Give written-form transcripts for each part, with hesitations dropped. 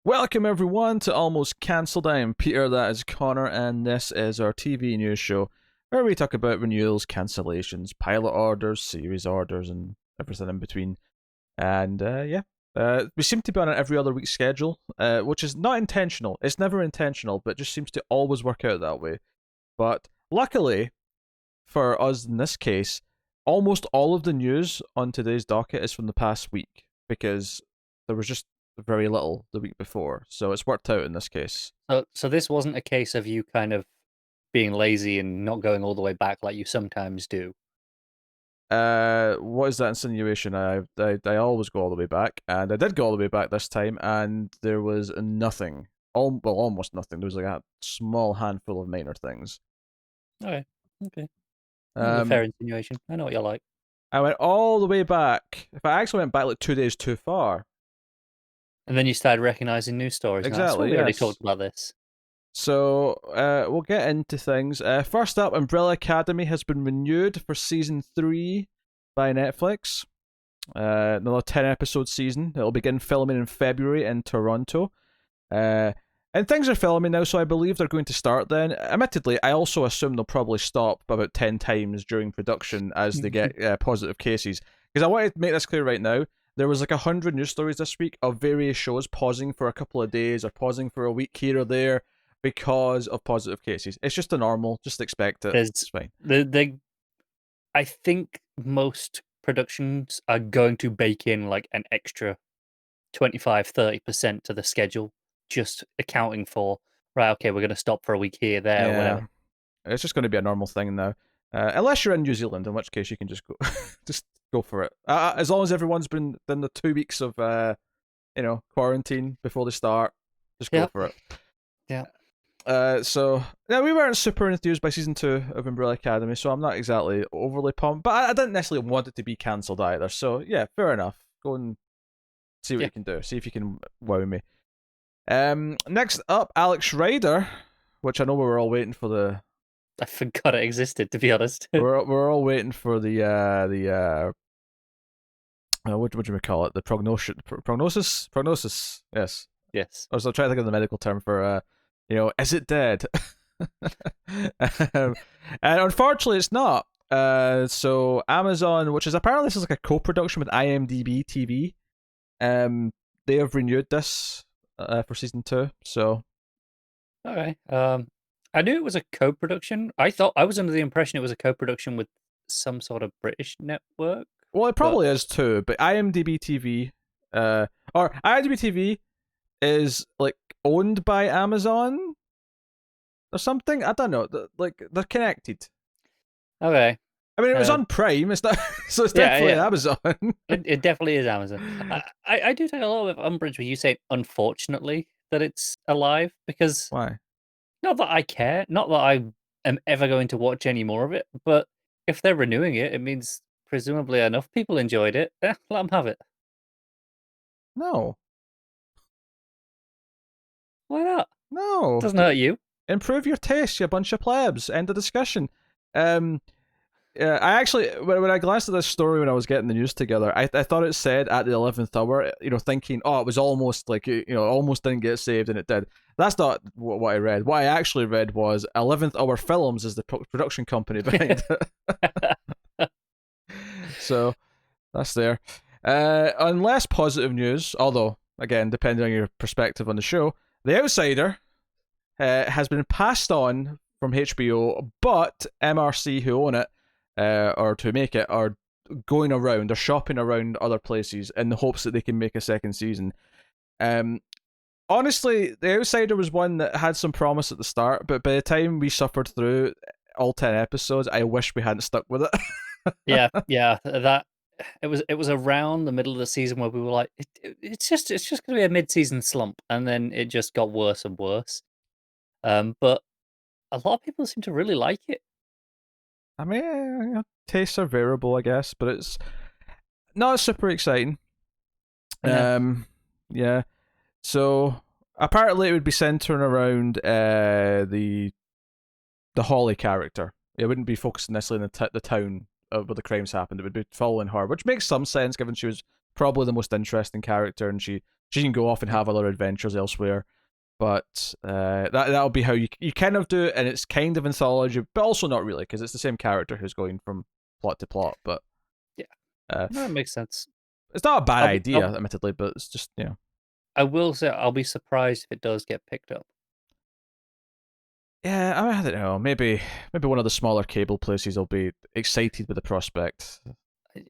Welcome everyone to Almost Cancelled. I am Peter, that is Connor, and this is our TV news show where we talk about renewals, cancellations, pilot orders, series orders, and everything in between. And we seem to be on an every other week schedule, which is not intentional. It's never intentional, but just seems to always work out that way. But luckily for us in this case, almost all of the news on today's docket is from the past week because there was just very little the week before, so it's worked out in this case. So this wasn't a case of you kind of being lazy and not going all the way back like you sometimes do. What is that insinuation? I always go all the way back, and I did go all the way back this time, and there was nothing. Almost nothing. There was like a small handful of minor things. Okay. That was a fair insinuation. I know what you're like. I went all the way back. If I actually went back like 2 days too far. And then you started recognizing news stories. Exactly. We already talked about this. So we'll get into things. First up, Umbrella Academy has been renewed for season 3 by Netflix. Another 10-episode season. It'll begin filming in February in Toronto. And things are filming now, so I believe they're going to start then. Admittedly, I also assume they'll probably stop about 10 times during production as they get positive cases. Because I want to make this clear right now. There was like 100 news stories this week of various shows pausing for a couple of days or pausing for a week here or there because of positive cases. It's just a normal. Just expect it. It's fine. I think most productions are going to bake in like an extra 25-30% to the schedule, just accounting for, right, okay, we're going to stop for a week here, there, whatever. It's just going to be a normal thing now. Unless you're in New Zealand, in which case you can just go just go for it. As long as everyone's been in the 2 weeks of quarantine before they start, just go for it. Yeah. So we weren't super enthused by season 2 of Umbrella Academy, so I'm not exactly overly pumped. But I didn't necessarily want it to be cancelled either. So yeah, fair enough. Go and see what you can do. See if you can wow me. Next up, Alex Ryder, which I know we were all waiting for the. I forgot it existed, to be honest. we're all waiting for the what do we call it? The prognosis. Yes. I was trying to think of the medical term for is it dead? And unfortunately, it's not. So Amazon, which is apparently this is like a co-production with IMDb TV, they have renewed this for season 2. So, okay. I knew it was a co-production. I was under the impression it was a co-production with some sort of British network. Well, it probably is too, but IMDb TV, or IMDb TV is like owned by Amazon or something. I don't know. They're connected. Okay. I mean, it was on Prime. It's not, so it's definitely Amazon. It definitely is Amazon. I do take a lot of umbrage with you saying, unfortunately, that it's alive, because why? Not that I care, not that I am ever going to watch any more of it, but if they're renewing it, it means presumably enough people enjoyed it. Let them have it. No. Why not? No. Doesn't hurt you. Improve your taste, you bunch of plebs. End of discussion. I actually, when I glanced at this story when I was getting the news together, I thought it said at the 11th hour, thinking, oh, it was almost like, almost didn't get saved, and it did. That's not what I read. What I actually read was 11th Hour Films is the production company behind it. So, that's there. On less positive news, although, again, depending on your perspective on the show, The Outsider has been passed on from HBO, but MRC, who own it, or to make it, are going around, they're shopping around other places in the hopes that they can make a second season. Honestly, The Outsider was one that had some promise at the start, but by the time we suffered through all 10 episodes, I wish we hadn't stuck with it. yeah, that it was around the middle of the season where we were like, it's just going to be a mid-season slump, and then it just got worse and worse. But a lot of people seem to really like it. I mean, tastes are variable, I guess, but it's not super exciting. Yeah. So apparently, it would be centering around the Holly character. It wouldn't be focusing necessarily on the town where the crimes happened. It would be following her, which makes some sense given she was probably the most interesting character, and she can go off and have other adventures elsewhere. But that'll be how you kind of do it, and it's kind of anthology, but also not really, because it's the same character who's going from plot to plot. But Yeah, uh, that makes sense. it's not a bad I'll be, idea, I'll, admittedly, but it's just I will say I'll be surprised if it does get picked up. Yeah, I don't know. Maybe one of the smaller cable places will be excited with the prospect.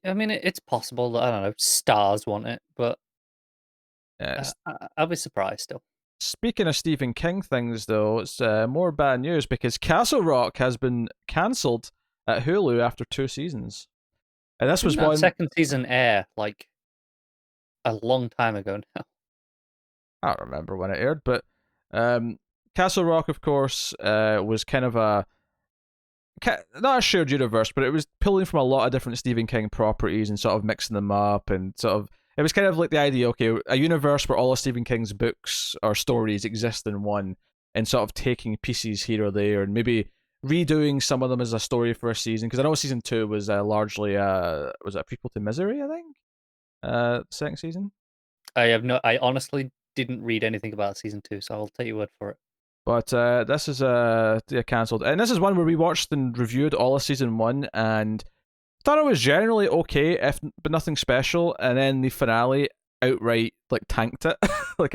I mean, it's possible that I don't know stars want it, but Yeah, I'll be surprised still. speaking of Stephen King things, though, it's more bad news because Castle Rock has been cancelled at Hulu after 2 seasons. And this was Didn't that one. second season air like a long time ago now? I don't remember when it aired, but Castle Rock, of course, was kind of not a shared universe, but it was pulling from a lot of different Stephen King properties and sort of mixing them up, and sort of it was kind of like the idea, okay, a universe where all of Stephen King's books or stories exist in one, and sort of taking pieces here or there, and maybe redoing some of them as a story for a season. Because I know season 2 was largely was it a prequel to Misery, I think, second season. I honestly didn't read anything about season 2, so I'll take your word for it. But this is cancelled, and this is one where we watched and reviewed all of season 1, and thought it was generally okay, but nothing special. And then the finale outright like tanked it. Like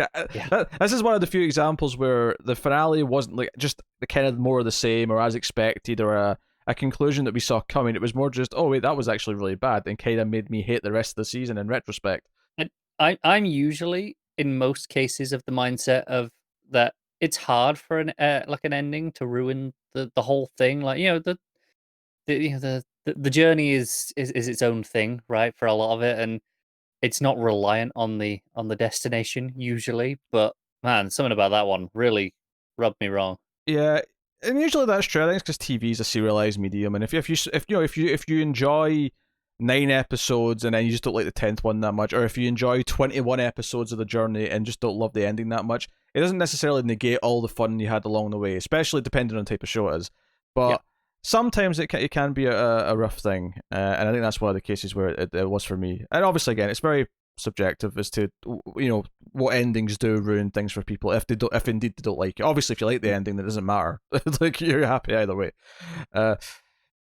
this is one of the few examples where the finale wasn't like just the kind of more of the same or as expected or a conclusion that we saw coming. It was more just, oh wait, that was actually really bad, and kind of made me hate the rest of the season in retrospect. And I'm usually in most cases of the mindset of that it's hard for an like an ending to ruin the whole thing. Like the journey is its own thing, right? For a lot of it, and it's not reliant on the destination usually. But man, something about that one really rubbed me wrong. Yeah, and usually that's true. I think it's because TV is a serialized medium, and if you enjoy 9 episodes and then you just don't like the 10th one that much, or if you enjoy 21 episodes of the journey and just don't love the ending that much, it doesn't necessarily negate all the fun you had along the way, especially depending on the type of show it is. But sometimes it can be a rough thing, and I think that's one of the cases where it was for me. And obviously, again, it's very subjective as to what endings do ruin things for people if indeed they don't like it. Obviously, if you like the ending, that doesn't matter. Like you're happy either way.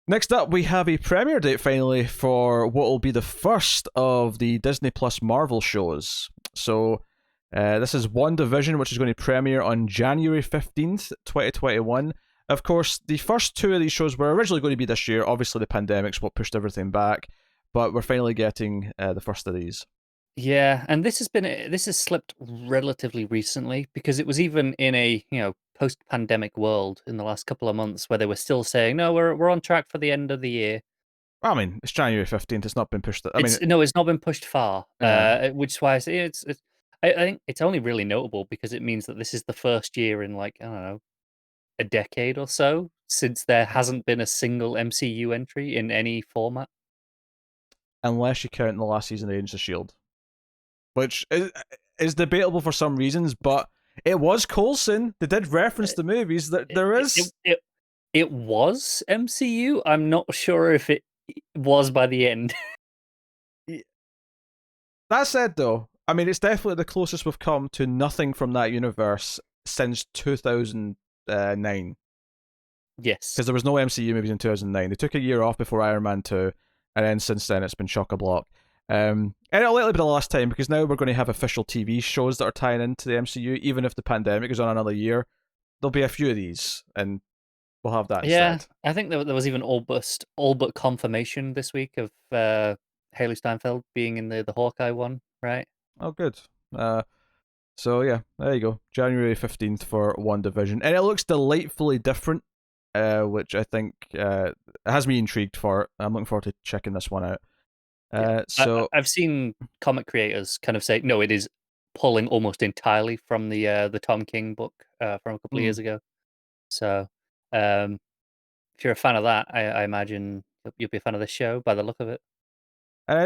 Next up, we have a premiere date finally for what will be the first of the Disney Plus Marvel shows. So this is WandaVision, which is going to premiere on January 15th, 2021. Of course, the first 2 of these shows were originally going to be this year. Obviously, the pandemic's what pushed everything back, but we're finally getting the first of these. Yeah, and this has slipped relatively recently because it was even in a post-pandemic world in the last couple of months where they were still saying no, we're on track for the end of the year. I mean, it's January 15th. It's not been pushed. It's not been pushed far, which is why I say I think it's only really notable because it means that this is the first year in like I don't know a decade or so since there hasn't been a single MCU entry in any format, unless you count the last season of Agents of Shield, which is debatable for some reasons, but it was Coulson. They did reference the movies. That there is. It was MCU. I'm not sure if it was by the end. That said, though, I mean, it's definitely the closest we've come to nothing from that universe since 2009. Yes. Because there was no MCU movies in 2009. They took a year off before Iron Man 2, and then since then it's been chock-a-block. And it'll likely be the last time, because now we're going to have official TV shows that are tying into the MCU, even if the pandemic is on another year. There'll be a few of these, and we'll have that instead. I think there was even all but confirmation this week of Haley Steinfeld being in the Hawkeye one, right? Oh, good. So yeah, there you go. January 15th for WandaVision. And it looks delightfully different, which I think has me intrigued for it. I'm looking forward to checking this one out. So I've seen comic creators kind of say, no, it is pulling almost entirely from the Tom King book from a couple of years ago. So if you're a fan of that, I imagine you'll be a fan of this show by the look of it.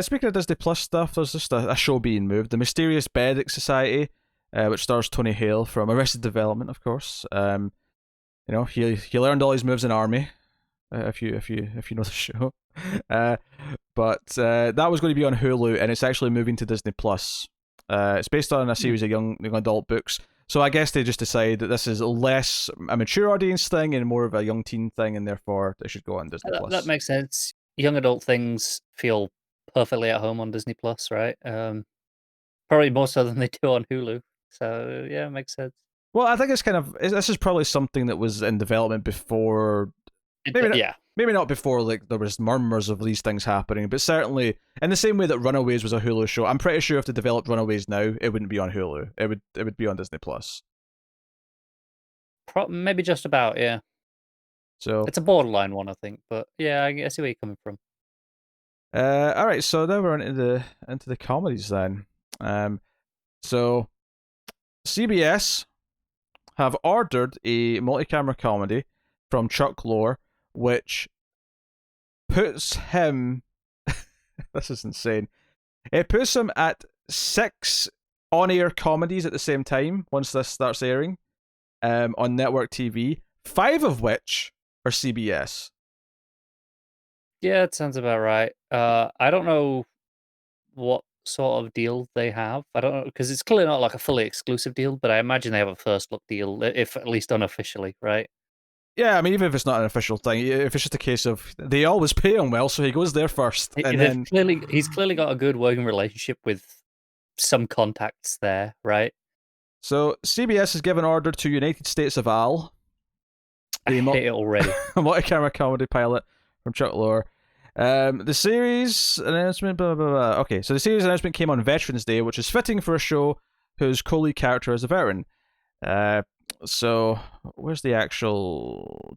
Speaking of Disney Plus stuff, there's just a show being moved. The Mysterious Beddick Society, which stars Tony Hale from Arrested Development, of course. He learned all his moves in Army. If you know the show. uh, but that was going to be on Hulu, and it's actually moving to Disney Plus. It's based on a Hmm. series of young adult books. So I guess they just decided that this is less a mature audience thing and more of a young teen thing, and therefore they should go on Disney That Plus. makes sense. Young adult things feel perfectly at home on Disney Plus, right? Probably more so than they do on Hulu. So yeah, it makes sense. Well, I think it's kind of this is probably something that was in development before. Maybe not, Yeah, maybe not before like there was murmurs of these things happening, but certainly in the same way that Runaways was a Hulu show, I'm pretty sure if they developed Runaways now, it wouldn't be on Hulu. It would be on Disney Plus. maybe just about. Yeah, So, it's a borderline one, I think. But yeah, I see where you're coming from. all right. So now we're into the comedies then. So CBS have ordered a multi-camera comedy from Chuck Lorre, which puts him. This is insane. It puts him at 6 on-air comedies at the same time once this starts airing on network TV, 5 of which are CBS. Yeah, it sounds about right. I don't know what sort of deal they have. I don't know because it's clearly not like a fully exclusive deal, but I imagine they have a first look deal, if at least unofficially, right? Yeah, I mean, even if it's not an official thing, if it's just a case of they always pay him well, so he goes there first, and then He's clearly got a good working relationship with some contacts there, right? so CBS has given order to United States of Al, I a hate it already. multi-camera comedy pilot from Chuck Lorre. The series announcement, blah, blah, blah. Okay, so the series announcement came on Veterans Day, which is fitting for a show whose co-lead character is a veteran. Uh, so where's the actual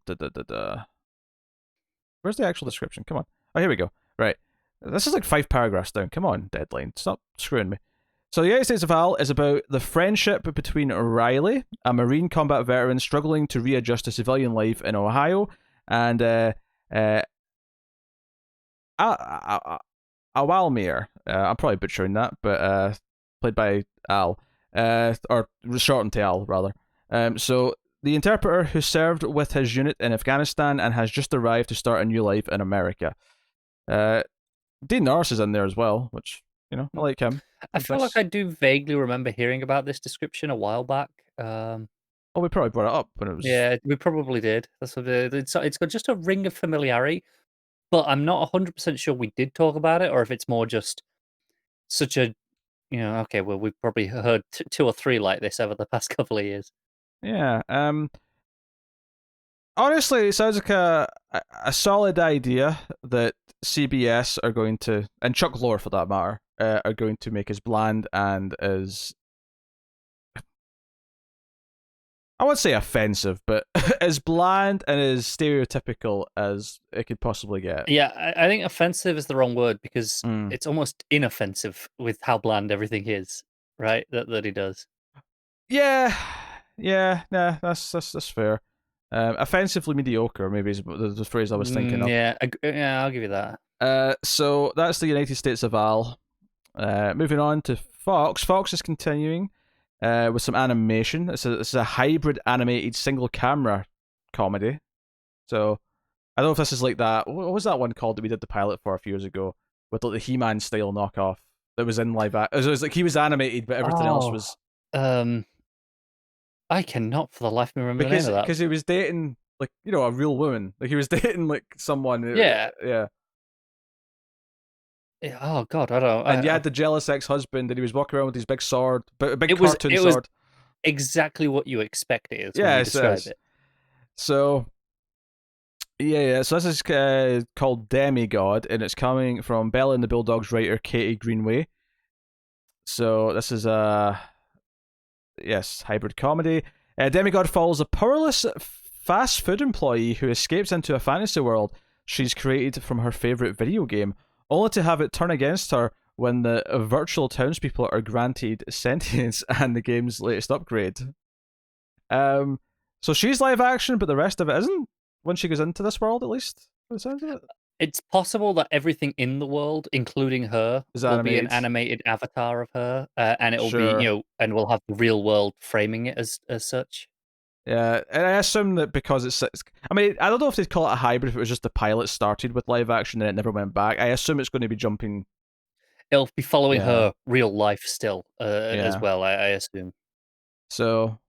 Where's the actual description? Come on. Oh, here we go. Right. This is like 5 paragraphs down. Come on, deadline. Stop screwing me. So, the United States of Al is about the friendship between Riley, a Marine combat veteran struggling to readjust to civilian life in Ohio, and uh, Awalmir. I'm probably butchering that, but played by Al, or shortened to Al rather. So the interpreter who served with his unit in Afghanistan and has just arrived to start a new life in America. Uh, Dean Norris is in there as well, which I like him. I Seems feel like nice. I do vaguely remember hearing about this description a while back. Oh, we probably brought it up when it was. Yeah, we probably did. That's what it's got just a ring of familiarity, but I'm not 100% sure we did talk about it or if it's more just such a, okay, well, we've probably heard 2 or 3 like this over the past couple of years. Yeah. Honestly, it sounds like a solid idea that CBS are going to, and Chuck Lorre for that matter, are going to make as bland and as, I won't say offensive, but as bland and as stereotypical as it could possibly get. Yeah, I think offensive is the wrong word because Mm. it's almost inoffensive with how bland everything is, right? That he does. Yeah, yeah, nah, that's fair. Offensively mediocre, maybe is the phrase I was thinking of. Yeah, yeah, I'll give you that. So that's the United States of Al. Moving on to Fox. Fox is continuing with some animation. This is a hybrid animated single camera comedy. So I don't know if this is like that. What was that one called that we did the pilot for a few years ago with like the He-Man style knockoff that was in live action? It was like he was animated, but everything else Oh, was um, I cannot for the life of me remember the name because of that. because he was dating like a real woman. Like he was dating like someone. Yeah. Yeah. Yeah, oh god, I don't. And you had the jealous ex-husband, and he was walking around with his big sword, but a big cartoon It was sword. exactly what you expect it is when Yeah, you it describe says. it. So yeah. So this is called Demigod, and it's coming from Bella and the Bulldogs writer Katie Greenway. So this is a hybrid comedy. Demigod follows a powerless fast food employee who escapes into a fantasy world she's created from her favorite video game, only to have it turn against her when the virtual townspeople are granted sentience and the game's latest upgrade. Um, so she's live action, but the rest of it isn't. When she goes into this world, at least, by the sounds of it, It's possible that everything in the world, including her, is will be an animated. animated avatar of her, and it will be, Sure. and we'll have the real world framing it as such. Yeah, and I assume that because I mean, I don't know if they'd call it a hybrid if it was just the pilot started with live action and it never went back. I assume it's going to be jumping. It'll be following Yeah, her real life still as yeah. well, I assume. So,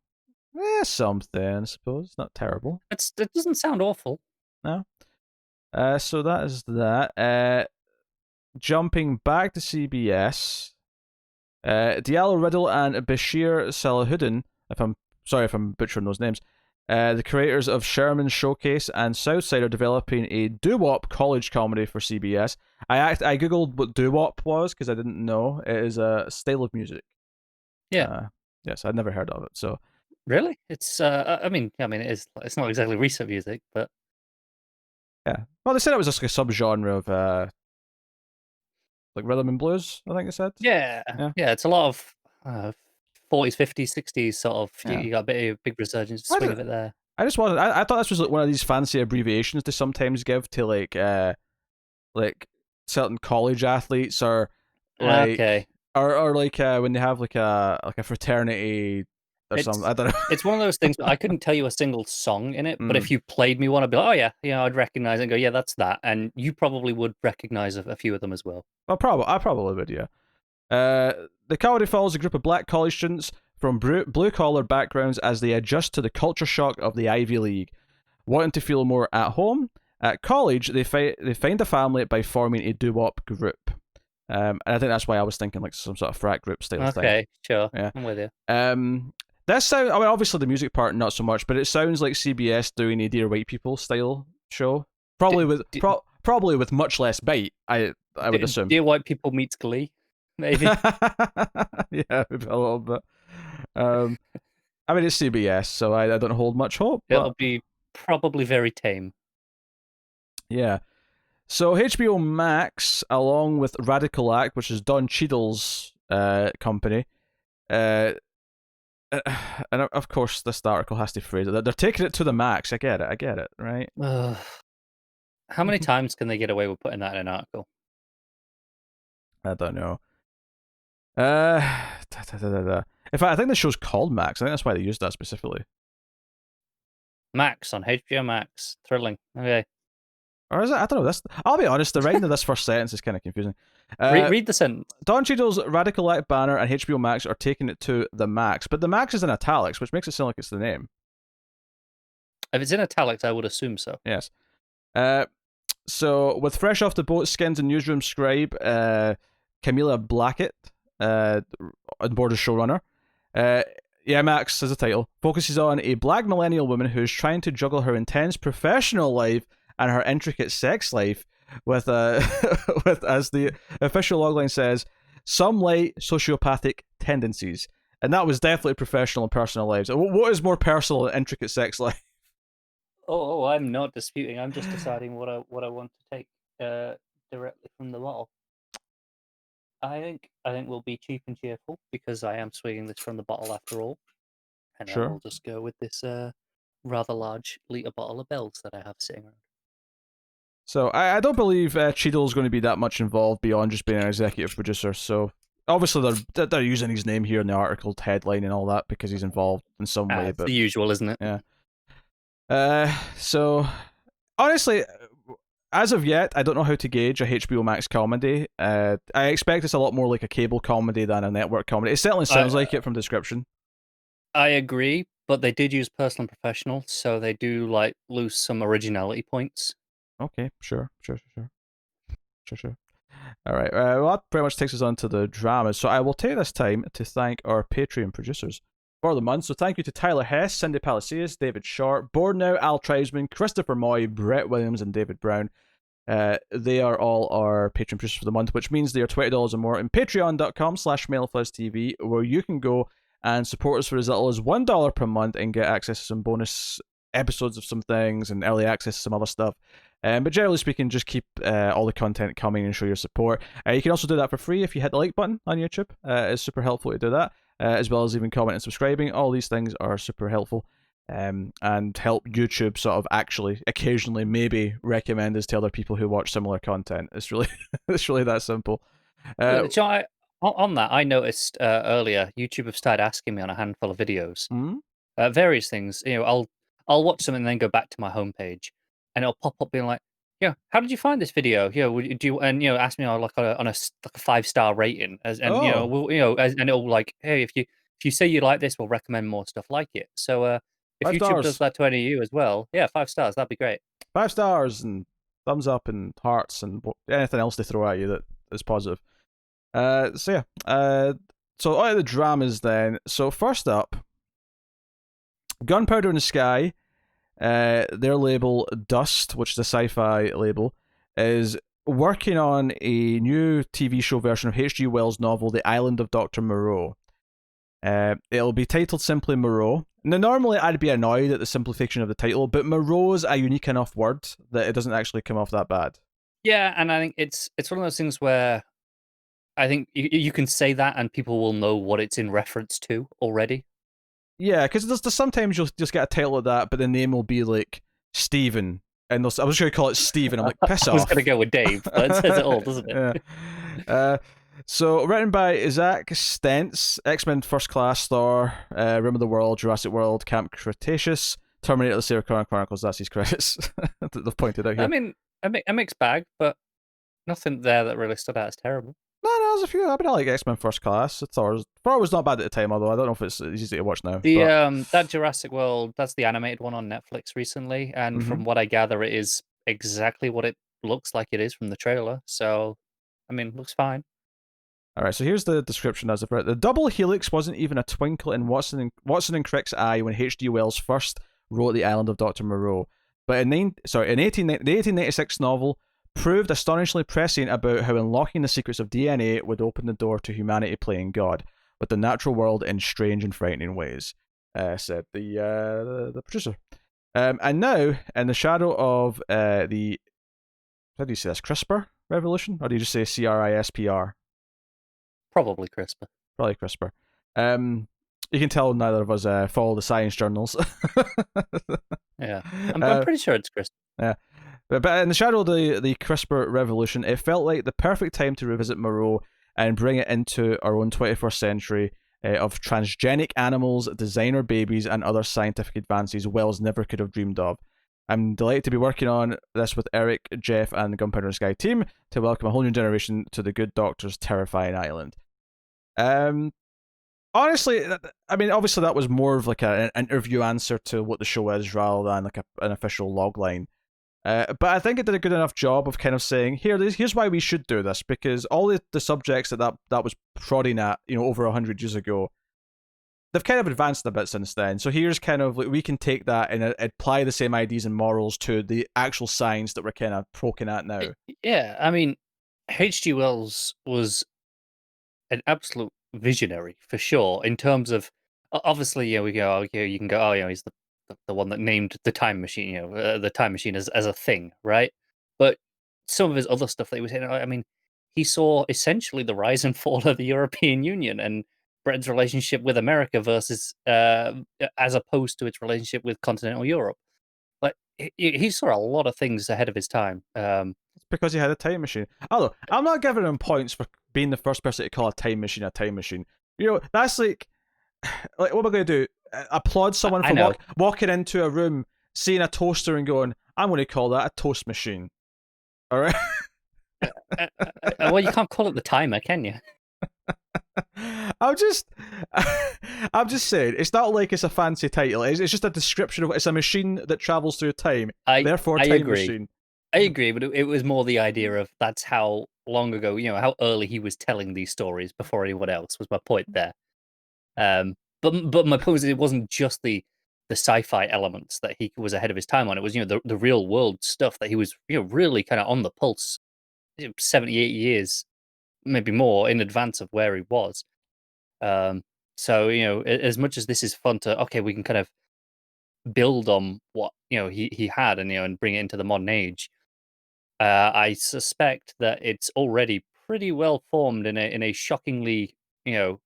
something, I suppose. Not terrible. It doesn't sound awful. No. So that is that. Jumping back to CBS, Diallo Riddle and Bashir Salahuddin, if I'm sorry if I'm butchering those names, the creators of Sherman's Showcase and Southside are developing a doo-wop college comedy for CBS. I googled what doo-wop was because I didn't know. It is a style of music. Yeah. Yes, I'd never heard of it. So Really? It's I mean it's not exactly recent music, but yeah. Well, they said it was just like a subgenre of like rhythm and blues. I think they said. yeah. Yeah. Yeah, it's a lot of 40s, 50s, 60s sort of Yeah. you got a bit of big resurgence I, swing of it there. I just wanted. I thought this was like one of these fancy abbreviations they sometimes give to like certain college athletes or like Okay. or like when they have like a fraternity or something. I don't know. It's one of those things. I couldn't tell you a single song in it, but Mm. if you played me one, I'd be like, oh yeah, I'd recognize it and go, yeah, that's that, and you probably would recognize a few of them as well. I probably would. Yeah. The comedy follows a group of black college students from blue collar backgrounds as they adjust to the culture shock of the Ivy League. Wanting to feel more at home, at college they find a family by forming a doo-wop group. And I think that's why I was thinking like some sort of frat group style thing. Okay, sure, Yeah. I'm with you. That sounds. I mean, obviously the music part not so much, but it sounds like CBS doing a Dear White People style show. Probably with much less bite. I would assume. Dear White People meets Glee, maybe. Yeah, maybe a little bit. I mean it's CBS, so I don't hold much hope. But It'll be probably very tame. yeah. So HBO Max, along with Radical Act, which is Don Cheadle's company, and of course this article has to phrase it. They're taking it to the max. I get it, right? How many times can they get away with putting that in an article? I don't know. In fact, I think the show's called Max. I think that's why they used that specifically. Max on HBO Max, thrilling. Okay, Or is it? I don't know. I'll be honest. The writing of this first sentence is kind of confusing. read the sentence. Don Cheadle's Radical Act banner and HBO Max are taking it to the max, but the max is in italics, which makes it sound like it's the name. If it's in italics, I would assume so. Yes. So with fresh off the boat, skins and newsroom scribe Camilla Blackett on board as showrunner. Yeah, Max is the title. Focuses on a black millennial woman who is trying to juggle her intense professional life and her intricate sex life with with, as the official logline says, some light sociopathic tendencies. And that was definitely professional and personal lives. What is more personal than intricate sex life? Oh, I'm not disputing. I'm just deciding what I want to take directly from the bottle. I think we'll be cheap and cheerful because I am swinging this from the bottle after all, and I Sure. will just go with this rather large liter bottle of Bells that I have sitting around. So I don't believe Cheadle's going to be that much involved beyond just being an executive producer. So obviously they're using his name here in the article headline and all that because he's involved in some way. It's But the usual, isn't it? yeah. So honestly, as of yet, I don't know how to gauge a HBO Max comedy. I expect it's a lot more like a cable comedy than a network comedy. It certainly sounds like it from description. I agree, but they did use personal and professional, so they do like lose some originality points. Okay, sure. All right. Well, that pretty much takes us on to the dramas. So I will take this time to thank our Patreon producers for the month. So thank you to Tyler Hess, Cindy Palacios, David Short, Bournemouth, Al Tribesman, Christopher Moy, Brett Williams, and David Brown. They are all our Patreon producers for the month, which means they are $20 or more in patreon.com/MailFuzzTV, where you can go and support us for as little as $1 per month and get access to some bonus episodes of some things and early access to some other stuff. But generally speaking, just keep all the content coming and show your support. You can also do that for free if you hit the like button on YouTube. It's super helpful to do that, as well as even commenting and subscribing. All these things are super helpful and help YouTube sort of actually occasionally maybe recommend us to other people who watch similar content. It's really it's really that simple. On that, I noticed earlier YouTube have started asking me on a handful of videos. various things. I'll watch something and then go back to my homepage, and it'll pop up being like, how did you find this video? Do you and ask me on like like a 5-star rating, and Oh, and it'll like, hey, if you say you like this, we'll recommend more stuff like it. So if five YouTube does stars. that to any of you as well, yeah, 5 stars, that'd be great. 5 stars and thumbs up and hearts and anything else they throw at you that is positive. So yeah. So out of the dramas then. So first up, Gunpowder in the Sky. Their label Dust, which is a sci-fi label, is working on a new TV show version of H.G. Wells' novel The Island of Dr. Moreau. It'll be titled simply Moreau. Now, normally I'd be annoyed at the simplification of the title, but Moreau's a unique enough word that it doesn't actually come off that bad. Yeah, and I think it's one of those things where I think you can say that and people will know what it's in reference to already. Yeah, because there's sometimes you'll just get a title of that, but the name will be like Stephen, and I was just going to call it Stephen. I'm like, piss off. I was going to go with Dave, but it says it all, doesn't it? Yeah. So written by Zach Stentz, X-Men First Class, Thor, Rim of the World, Jurassic World, Camp Cretaceous, Terminator: The Sarah Connor Chronicles. That's his credits that they've pointed out here. I mean, a mixed bag, but nothing there that really stood out as terrible. No, there's a few. I mean, I like X-Men First Class. Thor was not bad at the time, although I don't know if it's easy to watch now. That Jurassic World, that's the animated one on Netflix recently, and from what I gather, it is exactly what it looks like it is from the trailer. So, I mean, looks fine. All right, so here's the description as of it. The double helix wasn't even a twinkle in Watson and Crick's eye when H.G. Wells first wrote The Island of Dr. Moreau. But the 1896 novel proved astonishingly prescient about how unlocking the secrets of DNA would open the door to humanity playing God with the natural world in strange and frightening ways, said the producer. And now, in the shadow of how do you say this, CRISPR revolution? Or do you just say CRISPR? Probably CRISPR. Probably CRISPR. You can tell neither of us follow the science journals. Yeah, I'm pretty sure it's CRISPR. Yeah. But in the shadow of the CRISPR revolution, it felt like the perfect time to revisit Moreau and bring it into our own 21st century of transgenic animals, designer babies, and other scientific advances Wells never could have dreamed of. I'm delighted to be working on this with Eric, Jeff, and the Gunpowder in the Sky team to welcome a whole new generation to the Good Doctor's terrifying island. Honestly, I mean, obviously that was more of like an interview answer to what the show is rather than like an official logline. But I think it did a good enough job of kind of saying, here's why we should do this, because all the subjects that was prodding at, over 100 years ago, they've kind of advanced a bit since then. So here's kind of like, we can take that and apply the same ideas and morals to the actual science that we're kind of poking at now. Yeah, I mean, H.G. Wells was an absolute visionary for sure in terms of obviously we go you can go he's the one that named the time machine the time machine as a thing, right? But some of his other stuff that he was saying, I mean, he saw essentially the rise and fall of the European Union and Britain's relationship with America versus as opposed to its relationship with continental Europe. Like he saw a lot of things ahead of his time. It's because he had a time machine. Although I'm not giving him points for being the first person to call a time machine a time machine. That's like what am I going to do? Applaud someone for walking into a room, seeing a toaster, and going, "I'm going to call that a toast machine." All right. Well, you can't call it the timer, can you? I'm just saying, it's not like it's a fancy title. It's just a description of it's a machine that travels through time. Therefore, time agree. machine. I agree, but it was more the idea of that's how long ago, how early he was telling these stories before anyone else was my point there. But my point is, it wasn't just the sci-fi elements that he was ahead of his time on. It was the real world stuff that he was really kind of on the pulse, 78 years, maybe more in advance of where he was. So as much as this is fun to we can kind of build on what he had and bring it into the modern age. I suspect that it's already pretty well formed in a shockingly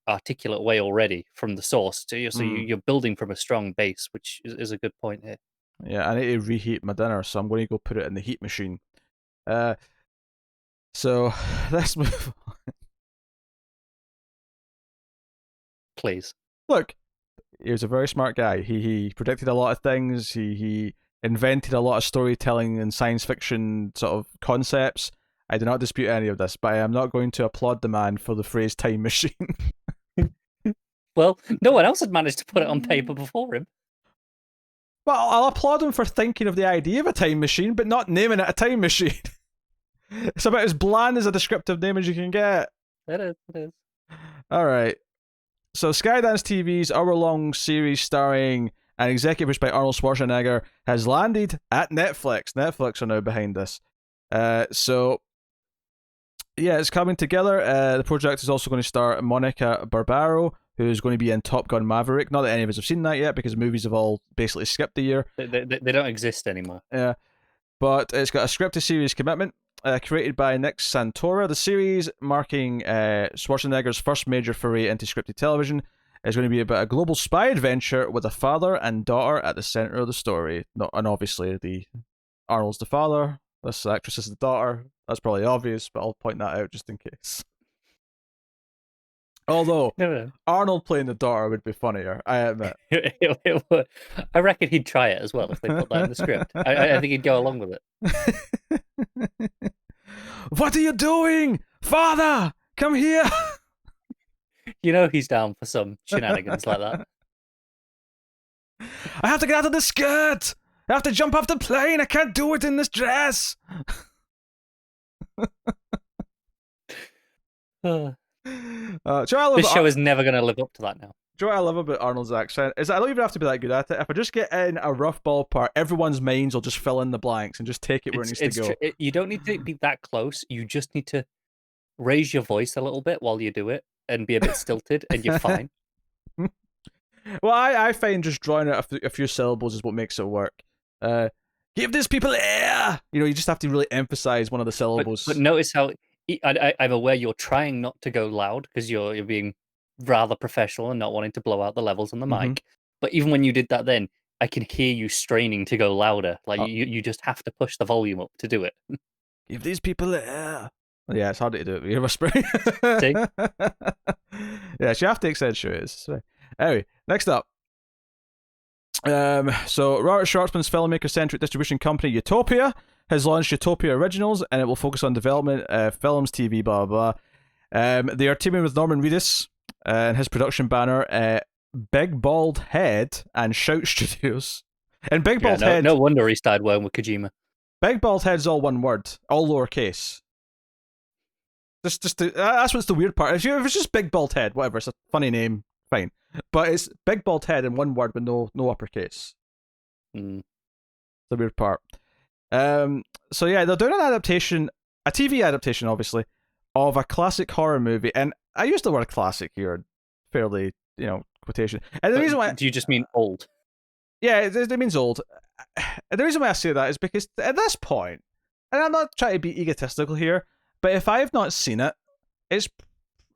articulate way already from the source. So you're building from a strong base, which is a good point here. Yeah, I need to reheat my dinner, so I'm going to go put it in the heat machine. So let's move on. Please. Look, He was a very smart guy. He predicted a lot of things. He invented a lot of storytelling and science fiction sort of concepts. I do not dispute any of this, but I am not going to applaud the man for the phrase time machine. Well, no one else had managed to put it on paper before him. Well, I'll applaud him for thinking of the idea of a time machine, but not naming it a time machine. It's about as bland as a descriptive name as you can get. It is. It is. All right. So Skydance TV's hour-long series starring and executive produced by Arnold Schwarzenegger has landed at Netflix. Netflix are now behind this. So yeah, it's coming together. The project is also going to star Monica Barbaro, who's going to be in Top Gun Maverick. Not that any of us have seen that yet, because movies have all basically skipped a year. They don't exist anymore. Yeah. But it's got a scripted series commitment, created by Nick Santora. The series, marking Schwarzenegger's first major foray into scripted television, is going to be about a global spy adventure with a father and daughter at the center of the story. And obviously, Arnold's the father, this actress is the daughter. That's probably obvious, but I'll point that out just in case. Although, No. Arnold playing the daughter would be funnier, I admit. It would. I reckon he'd try it as well if they put that in the script. I think he'd go along with it. What are you doing? Father, come here! You know he's down for some shenanigans like that. I have to get out of the skirt! I have to jump off the plane! I can't do it in this dress! This show is never going to live up to that now. Do you know what I love about Arnold's accent? Is that I don't even have to be that good at it. If I just get in a rough ballpark, everyone's minds will just fill in the blanks and just take it where it needs to go. You don't need to be that close. You just need to raise your voice a little bit while you do it and be a bit stilted, and you're fine. Well, I find just drawing out a few syllables is what makes it work. Give these people air! You know, you just have to really emphasize one of the syllables. But notice how I'm aware you're trying not to go loud because you're being rather professional and not wanting to blow out the levels on the mic. But even when you did that then, I can hear you straining to go louder. Like you just have to push the volume up to do it. Give these people air. Yeah, it's hard to do it. You're whispering. See? Yeah, you have to accentuate it. Anyway, next up. So Robert Schwartzman's filmmaker-centric distribution company Utopia has launched Utopia Originals, and it will focus on development, films, TV, blah, blah, blah. They are teaming with Norman Reedus and his production banner, Big Bald Head and Shout Studios. And Big Bald Head... No wonder he started working with Kojima. Big Bald Head's all one word, all lowercase. That's what's the weird part. If it's just Big Bald Head, whatever, it's a funny name, fine. But it's Big Bald Head in one word with no uppercase. The weird part. So yeah, they're doing an adaptation, a TV adaptation, obviously, of a classic horror movie, and I use the word classic here, fairly, quotation. And the reason why do you just mean old? Yeah, it means old. And the reason why I say that is because at this point, and I'm not trying to be egotistical here, but if I've not seen it,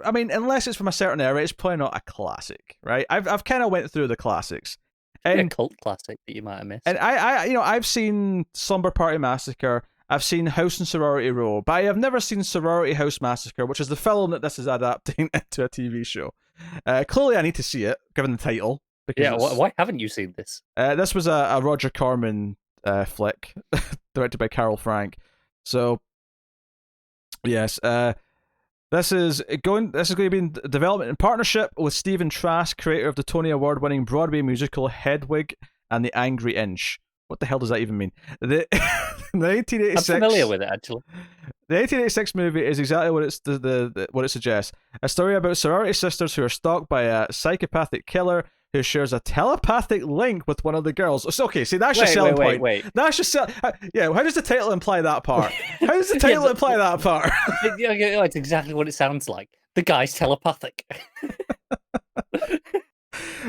unless it's from a certain era, it's probably not a classic, right? I've kind of went through the classics. And a cult classic that you might have missed. And I've seen Slumber Party Massacre, I've seen House and Sorority Row, but I have never seen Sorority House Massacre, which is the film that this is adapting into a TV show. Clearly, I need to see it, given the title. Yeah, why haven't you seen this? This was a Roger Corman flick, directed by Carol Frank. So, yes, this is going to be in development in partnership with Stephen Trask, creator of the Tony Award-winning Broadway musical Hedwig and the Angry Inch. What the hell does that even mean? The 1986. I'm familiar with it, actually. The 1886 movie is exactly what it's what it suggests. A story about sorority sisters who are stalked by a psychopathic killer who shares a telepathic link with one of the girls. So, okay, see, that's your selling point. Wait. That's just yeah. How does the title imply that part? How does the title imply that part? It's exactly what it sounds like. The guy's telepathic.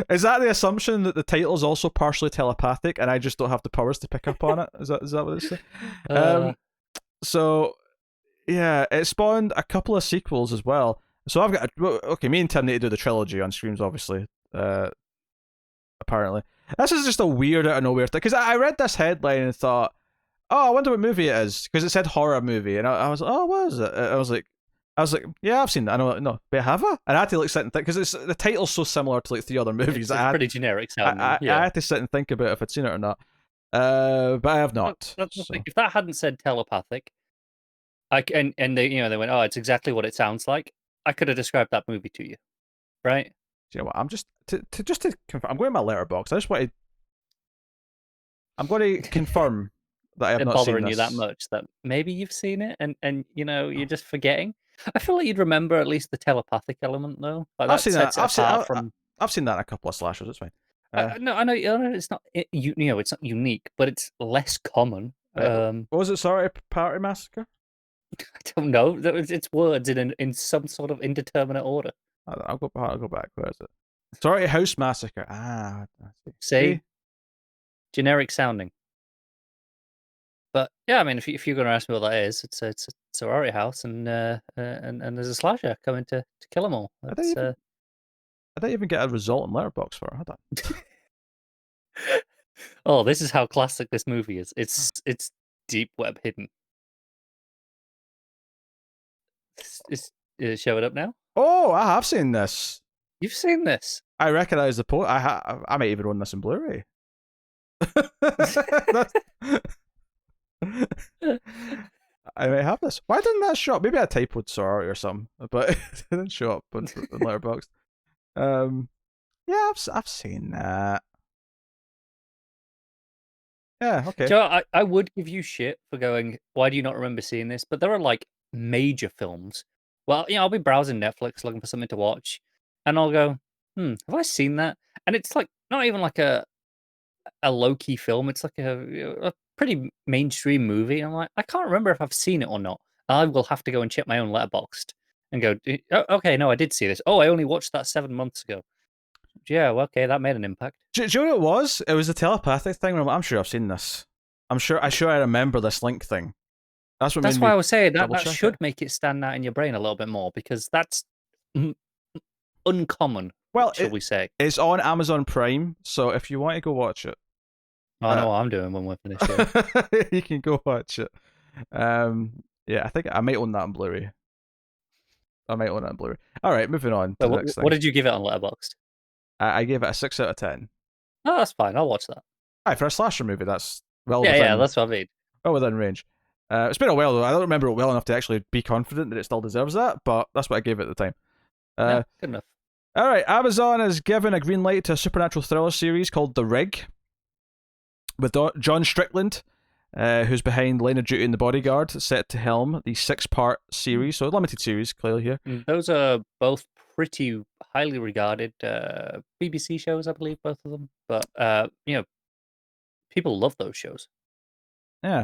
Is that the assumption that the title is also partially telepathic, and I just don't have the powers to pick up on it? Is that what it's saying? So, yeah, it spawned a couple of sequels as well. So I've got me and Tim need to do the trilogy on streams, obviously. Apparently, this is just a weird out of nowhere thing, because I read this headline and thought, oh, I wonder what movie it is, because it said horror movie, and I was like, oh, what is it? I was like, I was like, yeah, I've seen that. I know, no, but have I? And I had to like sit and think because the title's so similar to like 3 other movies. It's pretty generic sounding. I had to sit and think about if I'd seen it or not. But I have not. That's the So. thing. If that hadn't said telepathic, and they they went, oh, it's exactly what it sounds like. I could have described that movie to you, right? Do you know what? I'm just to confirm. I'm going to my letterbox. I'm going to confirm that I have not seen Bothering this. you that much that maybe you've seen it and you're just forgetting. I feel like you'd remember at least the telepathic element though. Like I've that seen sets that. it apart from. I've seen that in a couple of slashers. It's fine. No, I know it's not. It's not unique, but it's less common. What was it? Sorry, Party Massacre. I don't know. It's words in some sort of indeterminate order. I'll go back. Where is it? Sorry, House Massacre. Ah, See, generic sounding. But yeah, I mean, if you're going to ask me what that is, it's a sorority house, and there's a slasher coming to kill them all. I didn't even get a result in Letterboxd for it. Hold on. Oh, this is how classic this movie is. It's deep web hidden. Show it up now. Oh, I have seen this. You've seen this. I recognize the post. I might even own this in Blu-ray. I may have this. Why didn't that show up? Maybe I typoed sorority or something, but it didn't show up on Letterboxd. Yeah, I've seen that. Yeah, okay. Joe, I would give you shit for going, why do you not remember seeing this? But there are like major films. Well, I'll be browsing Netflix looking for something to watch, and I'll go, have I seen that? And it's like not even like a low-key film. It's like a pretty mainstream movie. And I'm like, I can't remember if I've seen it or not. I will have to go and check my own Letterboxd and go, oh, okay, no, I did see this. Oh, I only watched that 7 months ago. Yeah, well, okay, that made an impact. Do you know what it was? It was the telepathic thing. I'm sure I've seen this. I'm sure I remember this link thing. That's why I was saying that should make it stand out in your brain a little bit more, because that's uncommon. Well, shall we say? It's on Amazon Prime, so if you want to go watch it, I know what I'm doing when we're finished. You can go watch it. Yeah, I think I might own that on Blu-ray. All right, moving on to the next thing. What did you give it on Letterboxd? I gave it a 6 out of 10. Oh, that's fine. I'll watch that. Aye, for a slasher movie, that's well yeah, within, yeah, that's what I mean. Well within range. It's been a while though. I don't remember it well enough to actually be confident that it still deserves that, but that's what I gave it at the time. Yeah, good enough. All right, Amazon has given a green light to a supernatural thriller series called The Rig, with John Strickland, who's behind Line of Duty and The Bodyguard, set to helm the 6-part series, so a limited series, clearly here. Those are both pretty highly regarded BBC shows, I believe, both of them. But people love those shows. Yeah.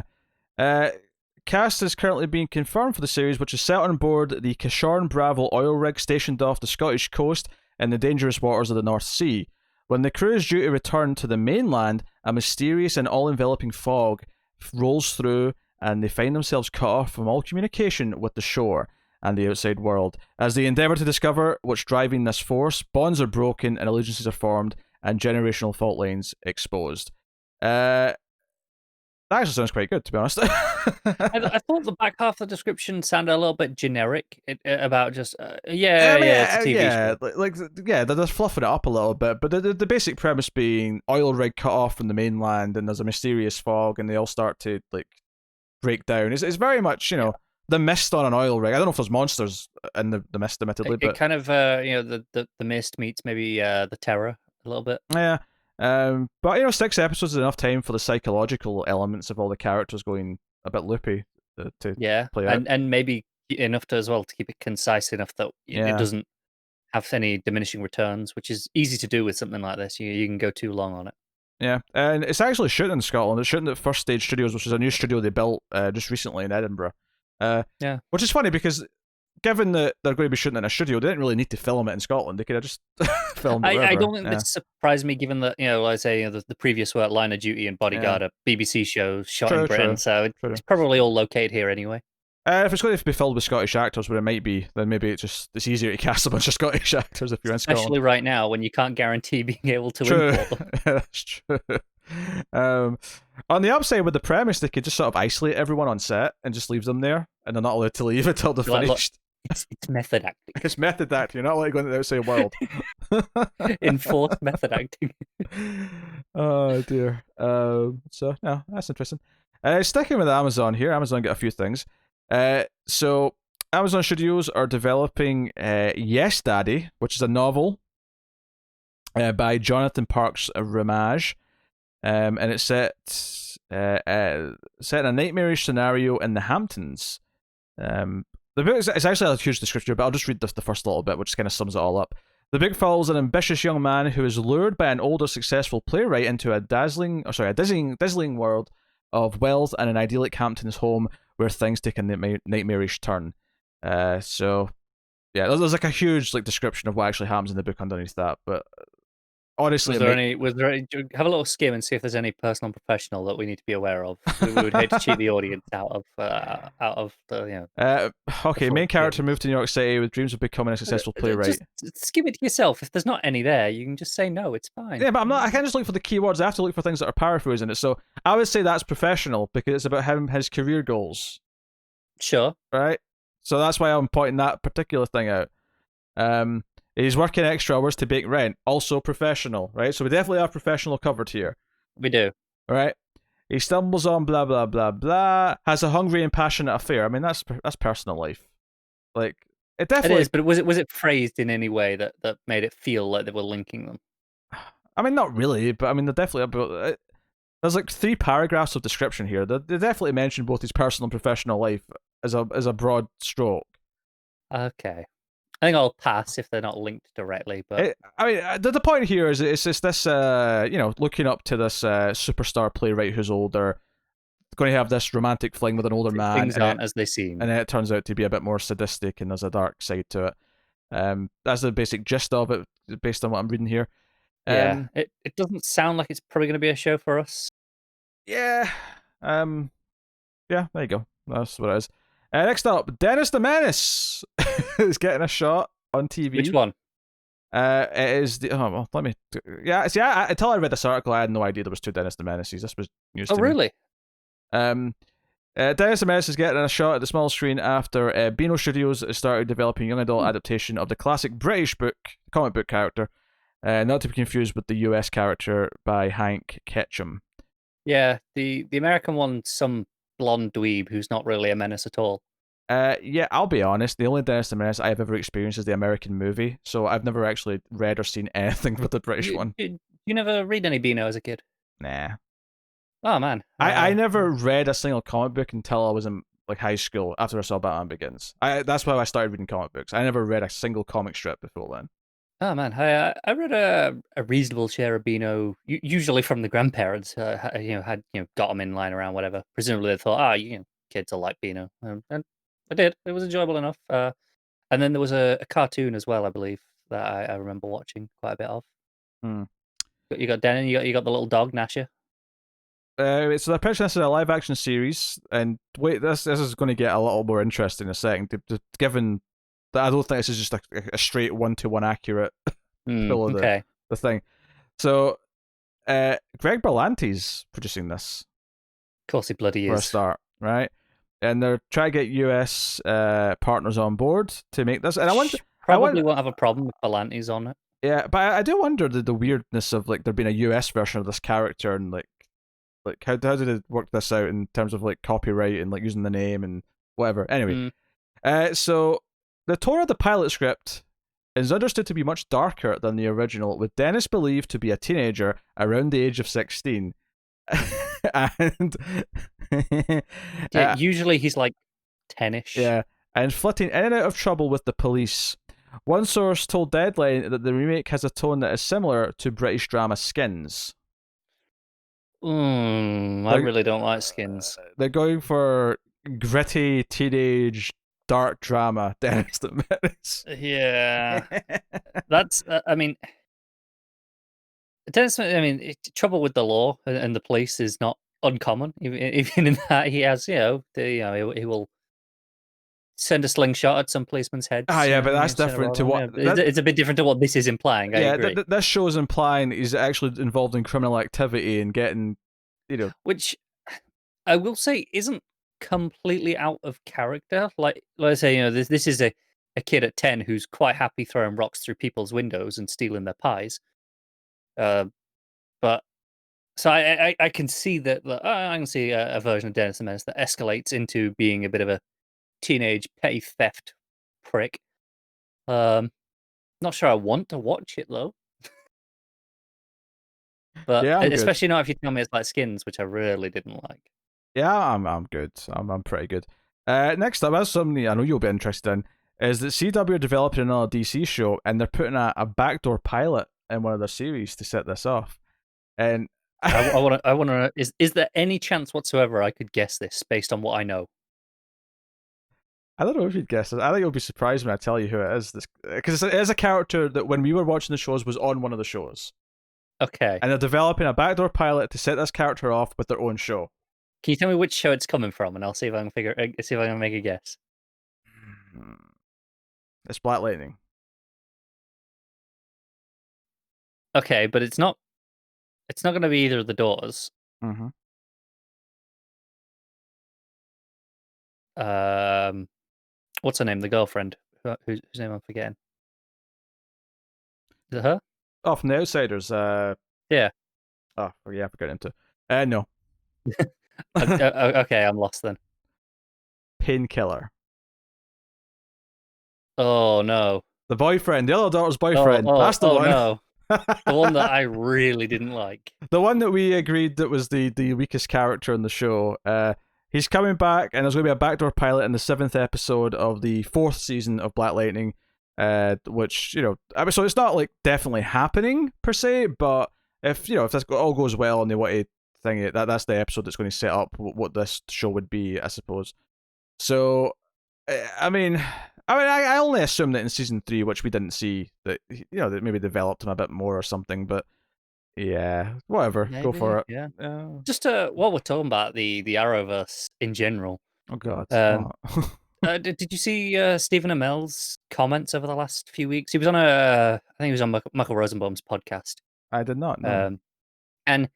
Cast is currently being confirmed for the series, which is set on board the Kishorn Bravo oil rig stationed off the Scottish coast in the dangerous waters of the North Sea. When the crew is due to return to the mainland, a mysterious and all-enveloping fog rolls through, and they find themselves cut off from all communication with the shore and the outside world. As they endeavour to discover what's driving this force, bonds are broken and allegiances are formed, and generational fault lines exposed. That actually sounds quite good, to be honest. I thought the back half of the description sounded a little bit generic about just it's a TV show. They're just fluffing it up a little bit, but the basic premise being oil rig cut off from the mainland, and there's a mysterious fog, and they all start to like break down. It's very much the mist on an oil rig. I don't know if there's monsters in the mist, admittedly, but it kind of the mist meets maybe the terror a little bit. Yeah. But 6 episodes is enough time for the psychological elements of all the characters going a bit loopy to play out. And maybe enough to keep it concise enough that it doesn't have any diminishing returns, which is easy to do with something like this. You can go too long on it. Yeah, and it's actually shooting in Scotland. It's shooting at First Stage Studios, which is a new studio they built just recently in Edinburgh. Which is funny because given that they're going to be shooting in a studio, they didn't really need to film it in Scotland. They could have just filmed it wherever. I don't think that surprised me, given that, like I say, the previous work, Line of Duty and Bodyguard, are BBC shows shot in Britain, so it's probably all located here anyway. If it's going to be filled with Scottish actors, where it might be, then maybe it's easier to cast a bunch of Scottish actors if you're in Scotland. Especially right now, when you can't guarantee being able to import them. That's true. On the upside, with the premise, they could just sort of isolate everyone on set and just leave them there, and they're not allowed to leave until they're finished. It's method acting. It's method acting. You're not like going to the outside world. Enforced method acting. Oh dear. So no, that's interesting. Sticking with Amazon here, Amazon got a few things. So Amazon Studios are developing Yes Daddy, which is a novel by Jonathan Parks Ramage, and it's set in a nightmarish scenario in the Hamptons. The book is actually a huge description, but I'll just read the first little bit, which kind of sums it all up. The book follows an ambitious young man who is lured by an older, successful playwright into a dizzying world of wealth and an idyllic Hamptons home where things take a nightmarish turn. So yeah, there's like a huge like description of what actually happens in the book underneath that. But honestly, was there any? Have a little skim and see if there's any personal and professional that we need to be aware of. We would hate to cheat the audience out of the okay, main character moved to New York City with dreams of becoming a successful playwright. Just skim it to yourself. If there's not any there, you can just say no. It's fine. Yeah, but I'm not. I can't just look for the keywords. I have to look for things that are paraphrasing it. So I would say that's professional because it's about his career goals. Sure. Right. So that's why I'm pointing that particular thing out. He's working extra hours to bake rent. Also professional, right? So we definitely have professional covered here. We do. Right? He stumbles on blah blah blah blah. Has a hungry and passionate affair. I mean, that's personal life. Like it definitely it is. But was it phrased in any way that made it feel like they were linking them? I mean, not really, but I mean, they're definitely. There's like 3 paragraphs of description here. They definitely mention both his personal and professional life as a broad stroke. Okay. I think I'll pass if they're not linked directly. But the point here is it's just this, looking up to this superstar playwright who's older, going to have this romantic fling with an older man. Things aren't as they seem, and then it turns out to be a bit more sadistic, and there's a dark side to it. That's the basic gist of it, based on what I'm reading here. Yeah, it doesn't sound like it's probably going to be a show for us. Yeah. Yeah. There you go. That's what it is. Next up, Dennis the Menace is getting a shot on TV. Which one? It is the. Oh, well, let me. Yeah, see, until I read this article, I had no idea there was 2 Dennis the Menaces. This was news to me. Oh, really? Dennis the Menace is getting a shot at the small screen after Beano Studios has started developing a young adult adaptation of the classic British comic book character, not to be confused with the US character by Hank Ketchum. Yeah, the American one, some blonde dweeb who's not really a menace at all. Yeah, I'll be honest. The only Dennis the Menace I have ever experienced is the American movie, so I've never actually read or seen anything with the British one. You never read any Beano as a kid? Nah. Oh man, I never read a single comic book until I was in like high school after I saw Batman Begins. That's why I started reading comic books. I never read a single comic strip before then. Oh man, I read a reasonable share of Beano, usually from the grandparents. Had got them in lying around, whatever. Presumably they thought, kids will like Beano, and I did. It was enjoyable enough. And then there was a cartoon as well, I believe, that I remember watching quite a bit of. You got Denon, you got the little dog Nasha. So they're pitching this as a live action series, and wait, this is going to get a little more interesting in a second. Given that I don't think this is just a straight 1-to-1 accurate pull of the thing. So, Greg Berlanti's producing this. Of course, he bloody is. For a start, right? And they're trying to get US partners on board to make this. And won't have a problem with Berlanti's on it. Yeah, but I do wonder the weirdness of like there being a US version of this character, and like how did they work this out in terms of like copyright and like using the name and whatever. Anyway, so the tone of the pilot script is understood to be much darker than the original, with Dennis believed to be a teenager around the age of 16. And usually he's like 10ish. Yeah, and flitting in and out of trouble with the police. One source told Deadline that the remake has a tone that is similar to British drama Skins. I really don't like Skins. They're going for gritty teenage dark drama. Dennis the Menace. Yeah, that's. Trouble with the law and the police is not uncommon. Even in that, he has, he will send a slingshot at some policeman's head. Yeah, but that's different to what. It's a bit different to what this is implying. I agree. This show is implying he's actually involved in criminal activity and getting, which I will say isn't completely out of character. Like, let's say, this is a a kid at 10 who's quite happy throwing rocks through people's windows and stealing their pies. But so I can see that I can see a version of Dennis the Menace that escalates into being a bit of a teenage petty theft prick. Not sure I want to watch it though. But Yeah, I'm good. especially not if you tell me it's like Skins, which I really didn't like. Yeah, I'm good. I'm pretty good. Next up, as something I know you'll be interested in, is that CW are developing another DC show, and they're putting a backdoor pilot in one of their series to set this off. And I want to know, is there any chance whatsoever I could guess this based on what I know? I don't know if you'd guess it. I think you'll be surprised when I tell you who it is. Because it is a character that when we were watching the shows was on one of the shows. Okay. And they're developing a backdoor pilot to set this character off with their own show. Can you tell me which show it's coming from, and I'll see if I can make a guess. It's Black Lightning. Okay, but it's not going to be either of the daughters. Mm-hmm. What's her name? The girlfriend, whose name I'm forgetting. Is it her? Oh, from The Outsiders. Yeah. Oh, yeah, I forgot him too. No. Okay, I'm lost then. Painkiller. Oh no. The boyfriend, the other daughter's boyfriend. That's the one. No. The one that I really didn't like. The one that we agreed that was the weakest character in the show. He's coming back, and there's going to be a backdoor pilot in the 7th episode of the 4th season of Black Lightning. Which, you know, so it's not like definitely happening per se, but if this all goes well and they want to thing it, that's the episode that's going to set up what this show would be, I suppose. So, I only assume that in season 3, which we didn't see, that that maybe developed him a bit more or something, but yeah, whatever, Maybe, go for it. Yeah. Just while we're talking about the Arrowverse in general. Oh God. Did you see Stephen Amell's comments over the last few weeks? He was on I think he was on Michael Rosenbaum's podcast. I did not know. And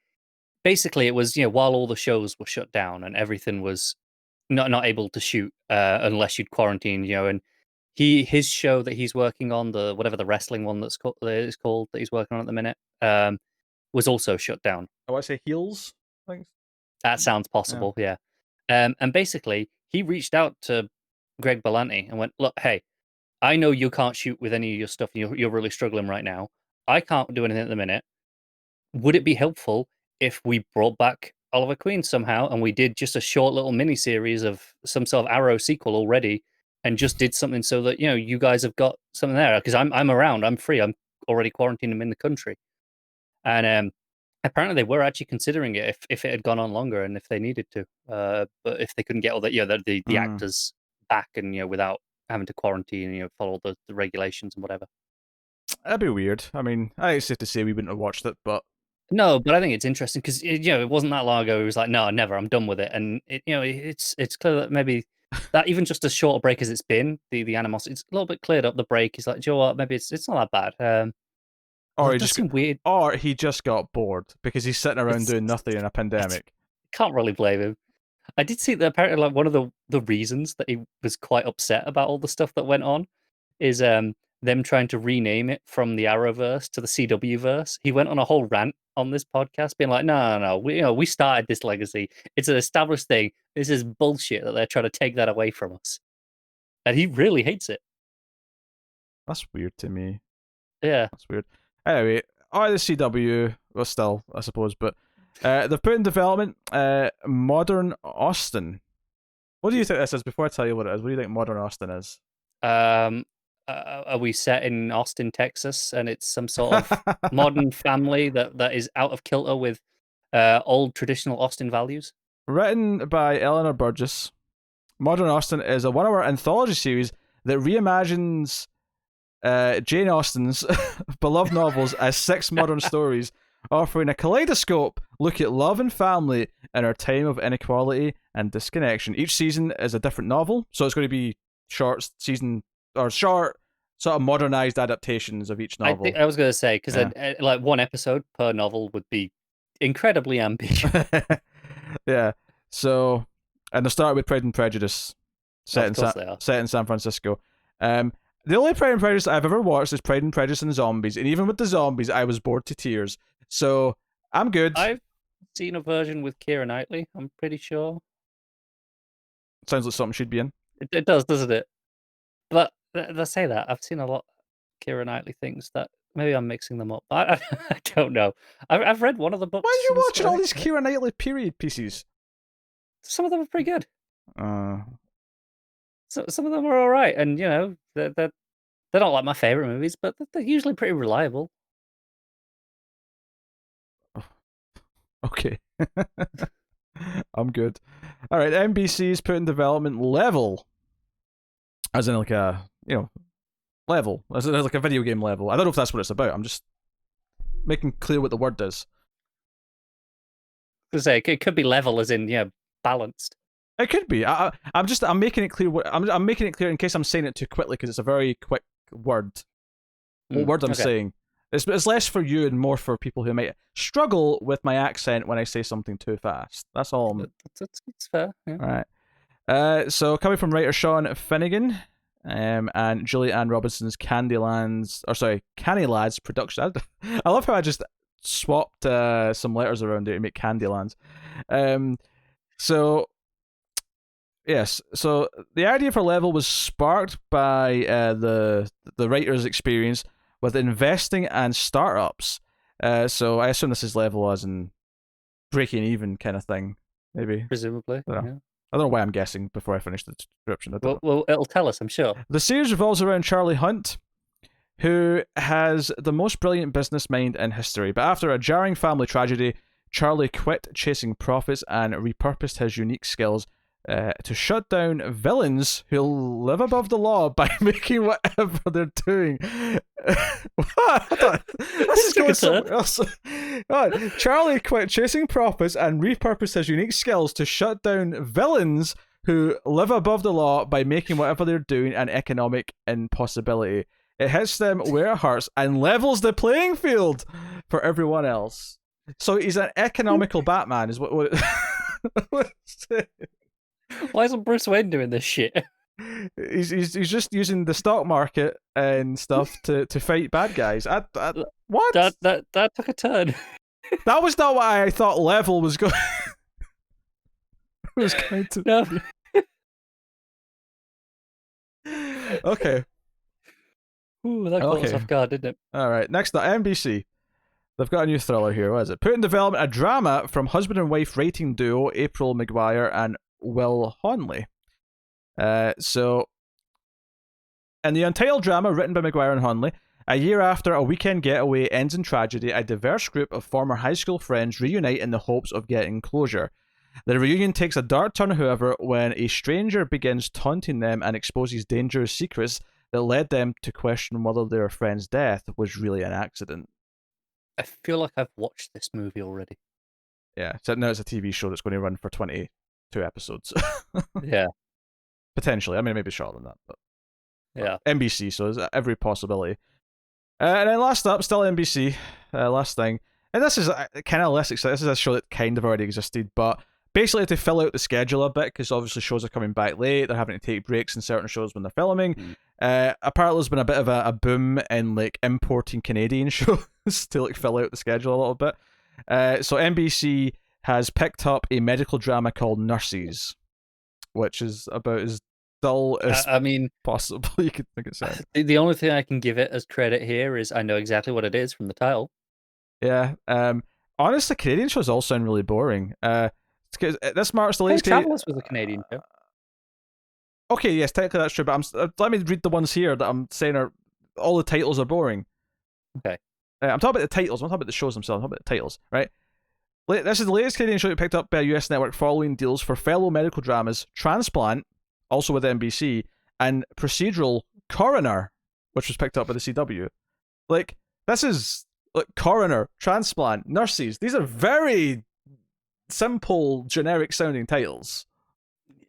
basically, it was while all the shows were shut down and everything was not able to shoot unless you'd quarantined, and his show that he's working on, the whatever the wrestling one is called that he's working on at the minute, was also shut down. I want to say Heels. Thanks. That sounds possible, yeah. And basically, he reached out to Greg Berlanti and went, "Look, hey, I know you can't shoot with any of your stuff. You're really struggling right now. I can't do anything at the minute. Would it be helpful if we brought back Oliver Queen somehow and we did just a short little mini series of some sort of Arrow sequel already, and just did something so that you guys have got something there? Because I'm around, I'm free, I'm already quarantined, I'm in the country." And apparently they were actually considering it if it had gone on longer and if they needed to, but if they couldn't get all that, the actors back and without having to quarantine, follow the regulations and whatever. That'd be weird. I mean, it's safe to say we wouldn't have watched it, but no, but I think it's interesting because it wasn't that long ago. He was like, "No, never. I'm done with it." And it's clear that maybe that even just as short a break as it's been, the animosity, it's a little bit cleared up. The break is like, do you know what? Maybe it's not that bad. Or weird. Or he just got bored because he's sitting around doing nothing in a pandemic. Can't really blame him. I did see that apparently, like, one of the reasons that he was quite upset about all the stuff that went on is them trying to rename it from the Arrowverse to the CW verse. He went on a whole rant on this podcast, being like, "No, we started this legacy. It's an established thing. This is bullshit that they're trying to take that away from us," and he really hates it. That's weird to me. Yeah, that's weird. Anyway, the CW, well, still, I suppose, but they've put in development Modern Austin. What do you think this is? Before I tell you what it is, what do you think Modern Austin is? Are we set in Austin, Texas, and it's some sort of modern family that is out of kilter with old traditional Austin values? Written by Eleanor Burgess, Modern Austin is a one-hour anthology series that reimagines Jane Austen's beloved novels as 6 modern stories, offering a kaleidoscope look at love and family in our time of inequality and disconnection. Each season is a different novel, so it's going to be short sort of modernized adaptations of each novel. I was going to say, because like one episode per novel would be incredibly ambitious. Yeah. So, and they start with Pride and Prejudice, set in San Francisco. The only Pride and Prejudice I've ever watched is Pride and Prejudice and Zombies, and even with the zombies, I was bored to tears. So I'm good. I've seen a version with Keira Knightley, I'm pretty sure. Sounds like something she'd be in. It does, doesn't it? But they say that. I've seen a lot of Keira Knightley things that maybe I'm mixing them up. I don't know. I've read one of the books. Why are you and watching all these Keira Knightley period pieces? Some of them are pretty good. Uh, So, some of them are all right, and you know they're not like my favorite movies, but they're usually pretty reliable. okay. I'm good. All right, NBC's put in development level, as in like a level, as in like a video game level. I don't know if that's what it's about. I'm just making clear what the word is. To say it could be level, as in balanced. It could be. I'm making it clear. I'm making it clear in case I'm saying it too quickly because it's a very quick word. What word I'm saying. It's less for you and more for people who might struggle with my accent when I say something too fast. That's all. That's fair. Yeah. All right. So coming from writer Sean Finnegan, and Julie Ann Robinson's Candylads production. I love how I just swapped some letters around there to make Candylands. So yes, so the idea for Level was sparked by the writer's experience with investing and startups. So I assume this is Level as in breaking even kind of thing, maybe. Presumably. I don't know why I'm guessing before I finish the description. Well, it'll tell us, I'm sure. The series revolves around Charlie Hunt, who has the most brilliant business mind in history. But after a jarring family tragedy, Charlie quit chasing profits and repurposed his unique skills to shut down villains who live above the law by making whatever they're doing. What? This is going somewhere else. Charlie quit chasing profits and repurposed his unique skills to shut down villains who live above the law by making whatever they're doing an economic impossibility. It hits them where it hurts and levels the playing field for everyone else. So he's an economical Batman, is what Why isn't Bruce Wayne doing this shit? He's just using the stock market and stuff to fight bad guys. What? That took a turn. That was not what I thought Level was going. was going to. No. Okay. Ooh, that caught us off guard, didn't it? All right. Next up, NBC. They've got a new thriller here. What is it? Put in development a drama from husband and wife writing duo April McGuire and Will Honley. So, in the Untitled drama written by McGuire and Honley, a year after a weekend getaway ends in tragedy, a diverse group of former high school friends reunite in the hopes of getting closure. The reunion takes a dark turn, however, when a stranger begins taunting them and exposes dangerous secrets that led them to question whether their friend's death was really an accident. I feel like I've watched this movie already. Yeah, so now it's a TV show that's going to run for 22 episodes. Yeah. Potentially. I mean, maybe shorter than that, but yeah. NBC, so there's every possibility. And then last up, still NBC, last thing. And this is kind of less exciting. This is a show that kind of already existed, but basically to fill out the schedule a bit, because obviously shows are coming back late, they're having to take breaks in certain shows when they're filming. Apparently there's been a bit of a boom in like importing Canadian shows to like fill out the schedule a little bit. So NBC has picked up a medical drama called Nurses, which is about as dull as possible you could think it sounds. The only thing I can give it as credit here is I know exactly what it is from the title. Yeah. Honestly, Canadian shows all sound really boring. This marks the latest. Travelers was a Canadian show. Okay, yes, technically that's true, but let me read the ones here that I'm saying are all the titles are boring. Okay. I'm talking about the titles. I'm not talking about the shows themselves. I'm talking about the titles, right? This is the latest Canadian show picked up by a US network following deals for fellow medical dramas Transplant, also with NBC, and procedural Coroner, which was picked up by the CW. Like, this is like Coroner, Transplant, Nurses. These are very simple, generic sounding titles.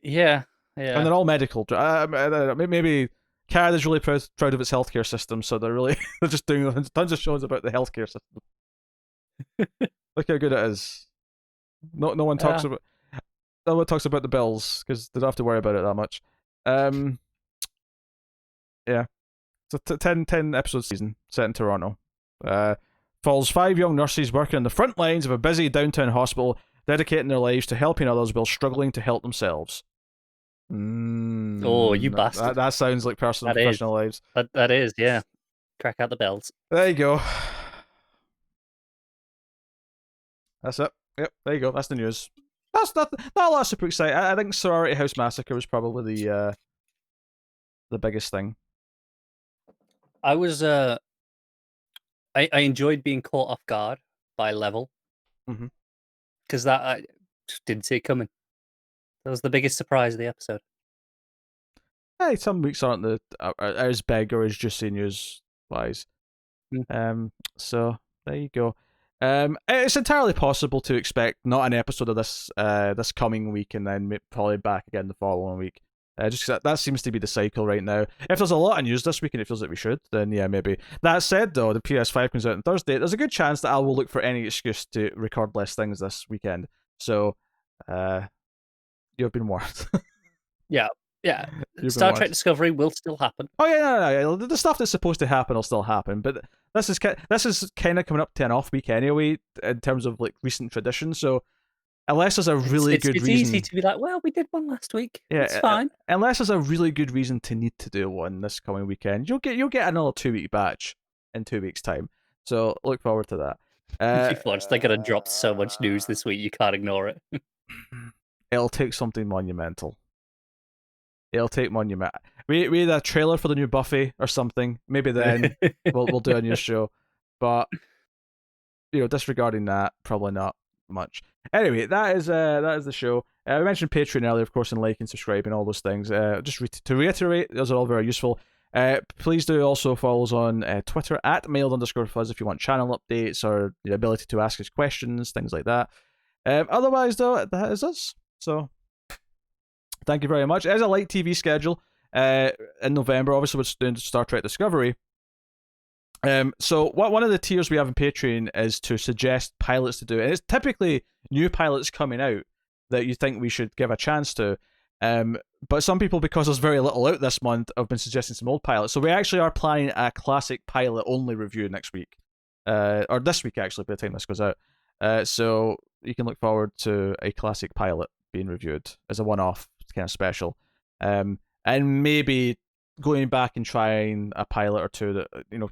Yeah. And they're all medical. Maybe Canada's really proud of its healthcare system, so they're just doing tons of shows about the healthcare system. Look how good it is. No one talks about. No one talks about the bills because they don't have to worry about it that much. Yeah. It's a 10 episode season set in Toronto. Follows 5 young nurses working on the front lines of a busy downtown hospital, dedicating their lives to helping others while struggling to help themselves. Oh, you bastard. That sounds like personal and professional lives. That is, yeah. Crack out the bells. There you go. That's it. Yep, there you go. That's the news. That's not a lot of super exciting. I think Sorority House Massacre was probably the biggest thing. I was I enjoyed being caught off guard by Level. Because that I just didn't see it coming. That was the biggest surprise of the episode. Hey, some weeks aren't as big or as juicy news wise. So there you go. It's entirely possible to expect not an episode of this coming week and then probably back again the following week. Just that seems to be the cycle right now. If there's a lot of news this week and it feels like we should, then yeah, maybe. That said, though, the PS5 comes out on Thursday. There's a good chance that I will look for any excuse to record less things this weekend. So, you've been warned. Yeah. Star Trek Discovery will still happen. Oh yeah, no. The stuff that's supposed to happen will still happen, but this is kind of coming up to an off week anyway in terms of like recent tradition. So unless there's a really good reason, it's easy to be like, well, we did one last week. Yeah, it's fine. Unless there's a really good reason to need to do one this coming weekend, you'll get another 2-week batch in 2 weeks' time. So look forward to that. They're gonna drop so much news this week, you can't ignore it. It'll take something monumental. It'll take monument. We had a trailer for the new Buffy or something. Maybe then we'll do a new show. But disregarding that, probably not much. Anyway, that is the show. We mentioned Patreon earlier, of course, and like and subscribe and all those things. Just to reiterate, those are all very useful. Please do also follow us on Twitter at @mailed_fuzz if you want channel updates or the ability to ask us questions, things like that. Otherwise, though, that is us. So thank you very much. It is a light TV schedule in November. Obviously, we're doing Star Trek Discovery. So one of the tiers we have in Patreon is to suggest pilots to do. And it's typically new pilots coming out that you think we should give a chance to. But some people, because there's very little out this month, have been suggesting some old pilots. So we actually are planning a classic pilot only review next week. Or this week, actually, by the time this goes out. So you can look forward to a classic pilot being reviewed as a one-off kind of special. And maybe going back and trying a pilot or two that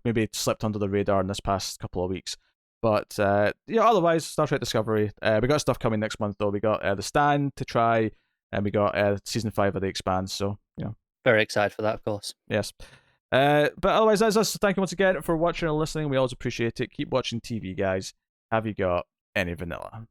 maybe slipped under the radar in this past couple of weeks. But otherwise, Star Trek Discovery. We got stuff coming next month though. We got The Stand to try, and we got season 5 of The Expanse. So very excited for that, of course. Yes. But otherwise, that's us. Thank you once again for watching and listening. We always appreciate it. Keep watching TV, guys. Have you got any vanilla?